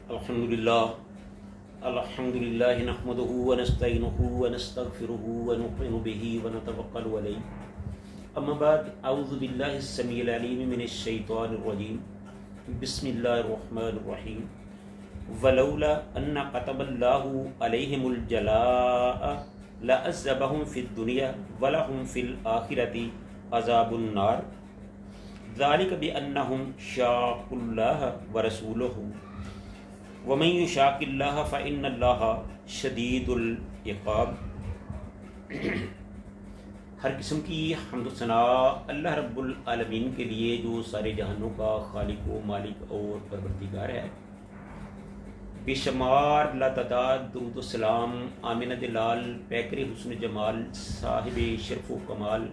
अल्हम्दुलिल्लाह नहमदुहु व नस्तईनुहु व नस्तगफिरुहु व नु'मिनु बिही व नतवक्कलु अलैहि। अम्मा बाद, अऊज़ु बिल्लाहिस समीइल अलीम मिनश शैतानिर रजीम। बिस्मिल्लाहिर रहमानिर रहीम। वलौला अन्ना कतबल्लाहु अलैहिमुल जलाअ लअज़्ज़बहुम फिद दुनिया व लहुम फिल आखिरति अज़ाबुन नार। ज़ालिक बिअन्नहुम शाक़ुल्लाह व रसूलहु वमन युशाक़िल्लाह फ़इन्नल्लाह शदीदुल इक़ाब। हर किस्म की हम्द सना अल्लाह रब्बुल आलमीन के लिए जो सारे जहानों का खालिक व मालिक और परवरदिगार है। बेशुमार लातादाद दुरूद व सलाम आमिना दिलाल पैकर हुस्न जमाल साहिब शर्फ व कमाल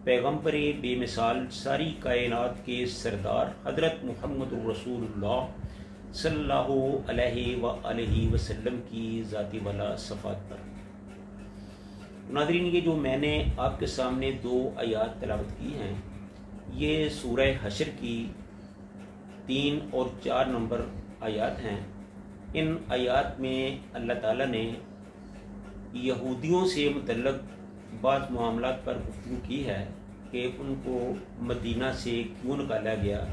पैगम्बर बेमिसाल सारी कायनात के सरदार हज़रत मुहम्मदुर रसूलुल्लाह सल्लल्लाहु अलैहि व आलिहि वसल्लम की ज़ाती वाला सफ़ात पर। नाज़रीन, ये जो मैंने आपके सामने दो आयात तिलावत की हैं, ये सूरह हशर की 3 और 4 नंबर आयात हैं। इन आयात में अल्लाह ताला ने यहूदियों से मुतल्लक़ बात मामलात पर गुफ्तगू की है कि उनको मदीना से क्यों निकाला गया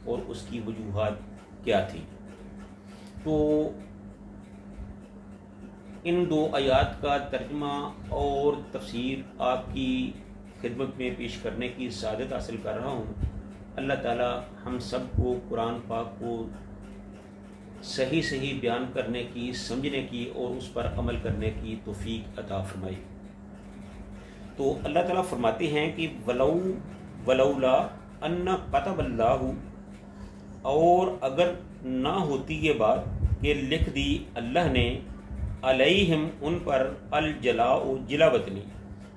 और उसकी वजूहात क्या थी। तो इन दो आयात का तर्जमा और तफसीर आपकी खिदमत में पेश करने की सादत हासिल कर रहा हूँ। अल्लाह ताला हम सब को कुरान पाक को सही सही बयान करने की, समझने की और उस पर अमल करने की तौफीक अता फरमाए। तो अल्लाह ताला फरमाते हैं कि वलौला अन्ना कतबल्लाहु, और अगर ना होती ये बात कि लिख दी अल्लाह ने अलैहिम उन पर अल जलाओ जिलावतनी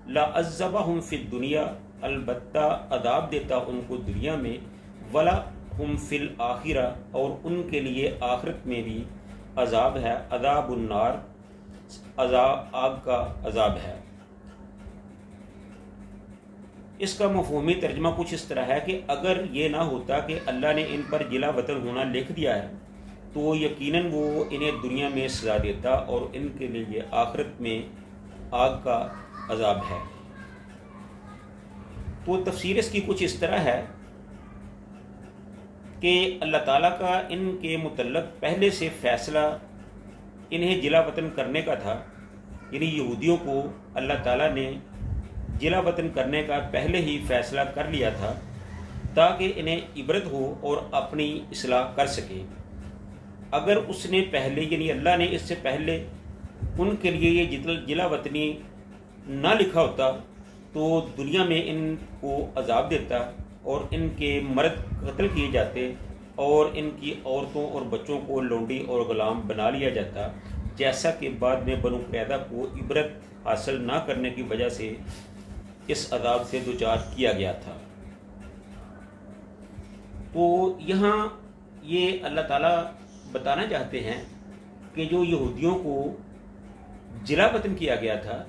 लअज़्ज़बहुम फिद दुनिया, अलबत्ता अदाब देता उनको दुनिया में, वला हुम फिल आखिरा, और उनके लिए आखिरत में भी अजाब है, अज़ाबुन नार, अजाब आग का अजाब है। इसका मफ़हूमी तर्जमा कुछ इस तरह है कि अगर ये ना होता कि अल्लाह ने इन पर जिला वतन होना लिख दिया है तो यकीनन वो इन्हें दुनिया में सजा देता और इनके लिए आखिरत में आग का अजाब है। तो तफसीर इसकी कुछ इस तरह है कि अल्लाह ताला का इनके मुतल्लक पहले से फैसला इन्हें जिला वतन करने का था। यानी यहूदियों को अल्लाह ताला ने जिला वतन करने का पहले ही फैसला कर लिया था ताकि इन्हें इबरत हो और अपनी इस्लाह कर सके। अगर उसने पहले, यानी अल्लाह ने इससे पहले उनके लिए ये जिला वतनी ना लिखा होता तो दुनिया में इनको अजाब देता और इनके मर्द कत्ल किए जाते और इनकी औरतों और बच्चों को लोंडी और गुलाम बना लिया जाता, जैसा कि बाद में बनु कैदा को इबरत हासिल ना करने की वजह से इस अजाब से दुचार किया गया था। तो यहाँ ये अल्लाह ताला बताना चाहते हैं कि जो यहूदियों को जिला वतन किया गया था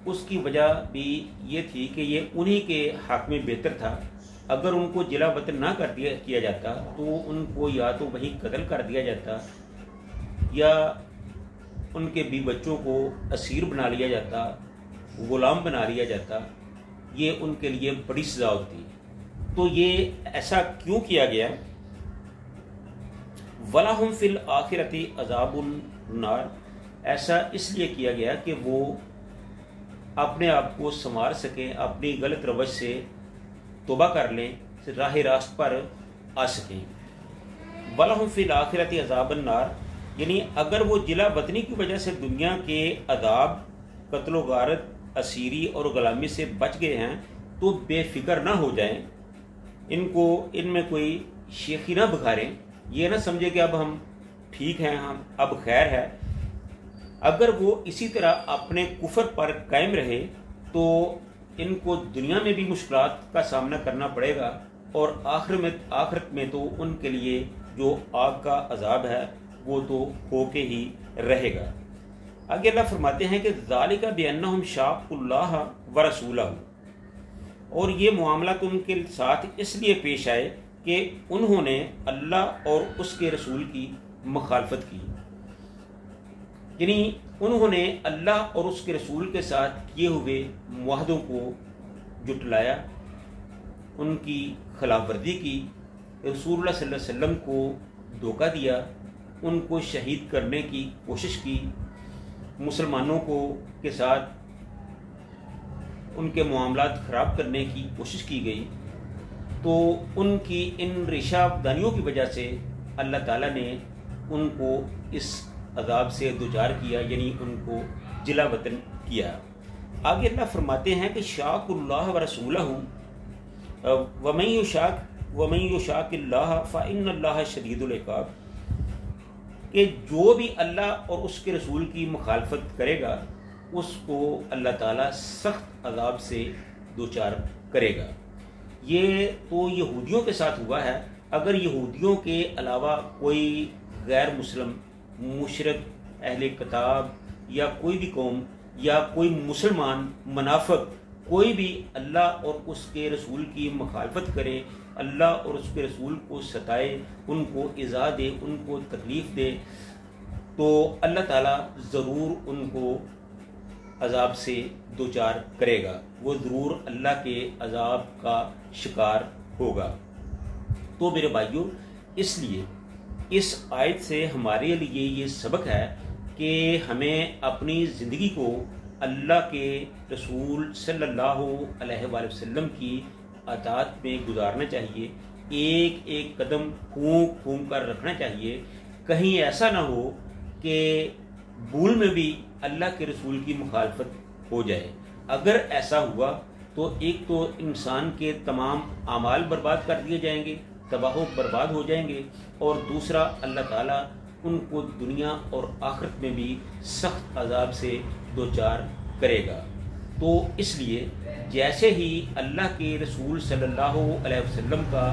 उसकी वजह भी ये थी कि ये उन्हीं के हक में बेहतर था। अगर उनको जिला वतन ना किया जाता तो उनको या तो वहीं कत्ल कर दिया जाता या उनके भी बच्चों को असीर बना लिया जाता, गुलाम बना लिया जाता। ये उनके लिए बड़ी सजा होती। तो ये ऐसा क्यों किया गया? वलाहुम फिल आखिरति अज़ाबुन नार, ऐसा इसलिए किया गया कि वो अपने आप को संवार सकें, अपनी गलत रवश से तौबा कर लें, राह रास्त पर आ सकें। वलाहुम फिल आखिरति अज़ाबुन नार, यानी अगर वो जिला वतनी की वजह से दुनिया के अदाब, कत्ल गारत, असीरी और गुलामी से बच गए हैं तो बेफिक्र ना हो जाएं, इनको इनमें कोई शेखी ना बुखारें, ये ना समझे कि अब हम ठीक हैं, हम अब खैर है। अगर वो इसी तरह अपने कुफर पर कायम रहे तो इनको दुनिया में भी मुश्किलात का सामना करना पड़ेगा और आखिरत में तो उनके लिए जो आग का अजाब है वो तो होके ही रहेगा। आगे अल्लाह फरमाते हैं कि ज़ालिका बिअन्नहुम शाक़ुल्लाह व रसूलहु, और ये मामला तो उनके साथ इसलिए पेश आए कि उन्होंने अल्लाह और उसके रसूल की مخالفت کی، یعنی انہوں نے اللہ اور اس کے رسول کے ساتھ کیے ہوئے معاہدوں کو جھٹلایا، ان کی خلاف ورزی کی، رسول اللہ صلی اللہ علیہ وسلم کو دھوکہ دیا، ان کو شہید کرنے کی کوشش کی، مسلمانوں کے ساتھ ان کے معاملات خراب کرنے کی کوشش کی گئی۔ تو ان کی ان ریشہ دانیوں کی وجہ سے اللہ تعالیٰ نے ان کو اس عذاب سے دوچار کیا، یعنی ان کو جلا وطن کیا۔ آگے اللہ فرماتے ہیں کہ شاق اللہ و رسولہ ومن یشاق اللہ فإن اللہ شدید العقاب، کہ جو بھی اللہ اور اس کے رسول کی مخالفت کرے گا اس کو اللہ تعالیٰ سخت عذاب سے دوچار کرے گا۔ یہ تو یہودیوں کے ساتھ ہوا ہے، اگر یہودیوں کے علاوہ کوئی غیر مسلم، مشرک، اہل کتاب یا کوئی بھی قوم یا کوئی مسلمان منافق کوئی بھی اللہ اور اس کے رسول کی مخالفت کرے، اللہ اور اس کے رسول کو ستائے، ان کو ایذا دے، ان کو تکلیف دے، تو اللہ تعالیٰ ضرور ان کو عذاب سے دوچار کرے گا، وہ ضرور اللہ کے عذاب کا شکار ہوگا۔ تو میرے بھائیوں، اس لیے اس آیت سے ہمارے لیے یہ سبق ہے کہ ہمیں اپنی زندگی کو اللہ کے رسول صلی اللہ علیہ وآلہ وسلم کی اطاعت میں گزارنا چاہیے، ایک ایک قدم پھونک پھونک کر رکھنا چاہیے، کہیں ایسا نہ ہو کہ بھول میں بھی اللہ کے رسول کی مخالفت ہو جائے۔ اگر ایسا ہوا تو ایک تو انسان کے تمام اعمال برباد کر دیے جائیں گے، تباہ و برباد ہو جائیں گے، اور دوسرا اللہ تعالیٰ ان کو دنیا اور آخرت میں بھی سخت عذاب سے دوچار کرے گا۔ تو اس لیے جیسے ہی اللہ کے رسول صلی اللہ علیہ وسلم کا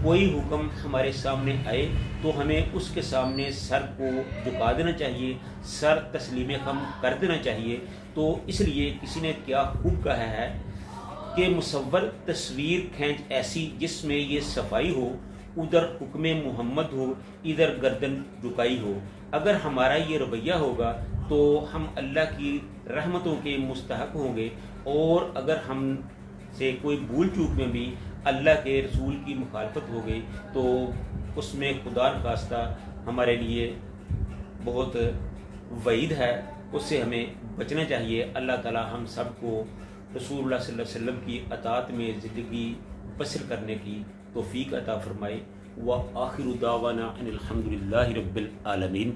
کوئی حکم ہمارے سامنے آئے تو ہمیں اس کے سامنے سر کو جھکا دینا چاہیے، سر تسلیم خم کر دینا چاہیے۔ تو اس لیے کسی نے کیا خوب کہا ہے کہ مصور تصویر کھینچ ایسی جس میں یہ صفائی ہو، ادھر حکم محمد ہو، ادھر گردن جھکائی ہو۔ اگر ہمارا یہ رویہ ہوگا تو ہم اللہ کی رحمتوں کے مستحق ہوں گے، اور اگر ہم سے کوئی بھول چوک میں بھی اللہ کے رسول کی مخالفت ہو گئی تو اس میں خدا نخواستہ ہمارے لیے بہت وعید ہے، اس سے ہمیں بچنا چاہیے۔ اللہ تعالی ہم سب کو رسول اللہ صلی اللہ علیہ وسلم کی اطاعت میں زندگی بسر کرنے کی توفیق عطا فرمائے۔ وآخر دعوانا ان الحمد للہ رب العالمین۔